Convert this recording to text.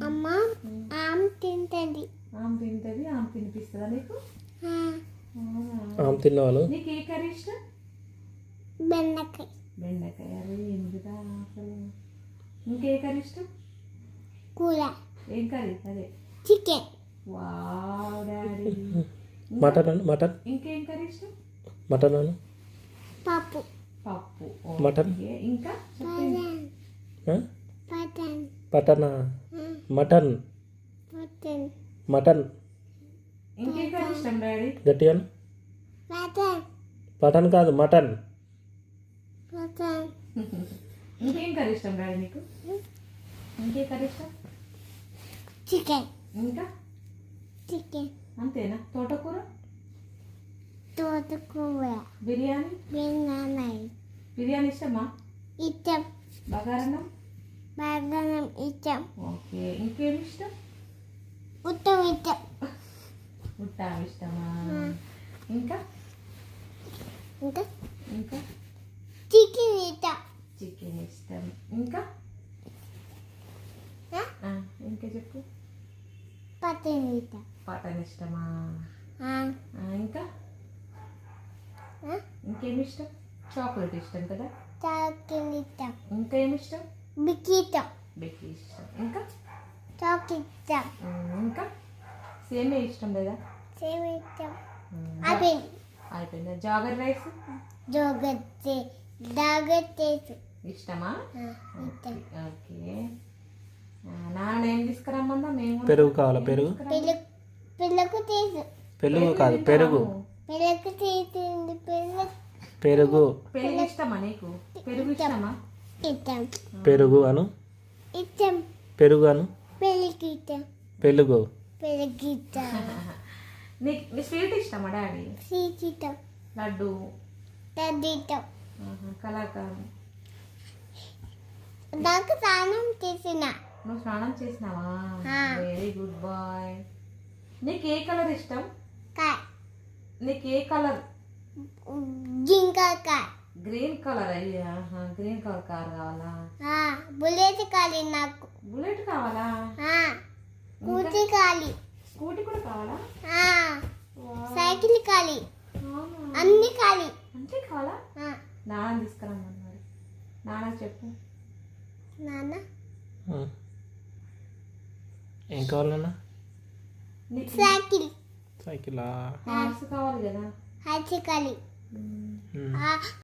అమ్మ ఆమె తింటది. ఆమె తింటది, ఆమె తినిపిస్తుందా నీకు? ఆమె తిన్నవాళ్ళు. నీకు ఏ కర్రీ ఇష్టం? బెండకాయ. బెండకాయ. అరే ఎందుకా అసలు. ఇంకే కర్రీ ఇష్టం? కూర. ఏం కర్రీ? అదే chicken. Wow daddy. Mutton. Mutton. ఇంకేం కర్రీ ఇష్టం? మటన్ అను. పప్పు. పప్పు. మటన్. ఇంకా చెప్పండి. పటన్. పటనా? మటన్. పటన్. మటన్. ఇంకేం కర్రీ ఇష్టం డాడీ? గట్టిగా. పటన్. పటన్ కాదు, మటన్. పటన్. ఇంకేం కర్రీ ఇష్టం డాడీ నీకు? ఇంకే కర్రీ ఇష్టం? చికెన్. ఇంకా చికెన్. అంతేనా? తోటకూర, తోటకూర. బిర్యానీ. బిర్యానీ బిర్యానీ ఇష్టమా? ఇష్టం. బగారన్నం. బగారం ఇష్టం. ఓకే. ఇంకేమి ఇష్టం? ఉత్తమ ఇష్టం. ఉట్టా ఇష్టమా? ఇంకా ఇంకా ఇంకా చికెన్ ఇష్టం. చికెన్ ఇష్టం. ఇంకా ఇంకా చెప్పు. పటన్ ఇష్టం. పటన్ ఇష్టమా? ఇంకా ఇంకేమి ఇష్టం? చాక్లెట్ ఇష్టం కదా? చాక్లెట్ ఇష్టం. ఇంకా ఏమి ఇష్టం? బిస్కెట్. బిక్కి ఇష్టం. ఇంకా చాక్లెట్ ఇష్టం. ఇంకా సేమే ఇష్టం లేదా? సేమ్ ఇష్టం. అయిపోయిందా? Jogger rice. జోగతే దాగతేసు ఇష్టమా? ఇష్టం. ఓకే. నాన్న ఏం తీసుకురమ్మందా? మేము పెరుగు కావాలా? పెరుగు. పిల్లకు తీసు. పెరుగు కాదు, పెరుగు. పిల్లకు తీసింది. పెరుగు. పెరుగు ఇష్టమా నీకు? పెరుగు ఇష్టమా? ఇష్టం. పెరుగు అను. ఇష్టం. పెరుగు అను. పెళ్ళికి ఇష్టం. పెరుగు. పెళ్ళికి ఇష్టం. నీ స్వీట్ ఇష్టమా డాడీ? స్వీట్ ఇష్టం. లడ్డు. లడ్డు ఇష్టం. కలాకారం. నాకు స్నానం చేసిన. నువ్వు స్నానం చేసినావా? Very good boy. నీకు ఏ కలర్ ఇష్టం? నీకు ఏ కలర్? జింకాయ. Green colour. అయ్యా, గ్రీన్ కలర్ కార్ కావాలా? బుల్లెట్ కాలి నాకు. బుల్లెట్ కావాలా? స్కూటీ కాలి. స్కూటీ కూడా కావాలా? సైకిల్ కాలి. అన్ని కాలి. అంతే కావాలా? నాన్న తీసుకురమ్మన్నారు. నాన్న చెప్పు. నాన్న ఏం కావాలన్నా? సైకిల్. సైకిలా? హార్స్ కావాలి కదా? హైట్ కాలి.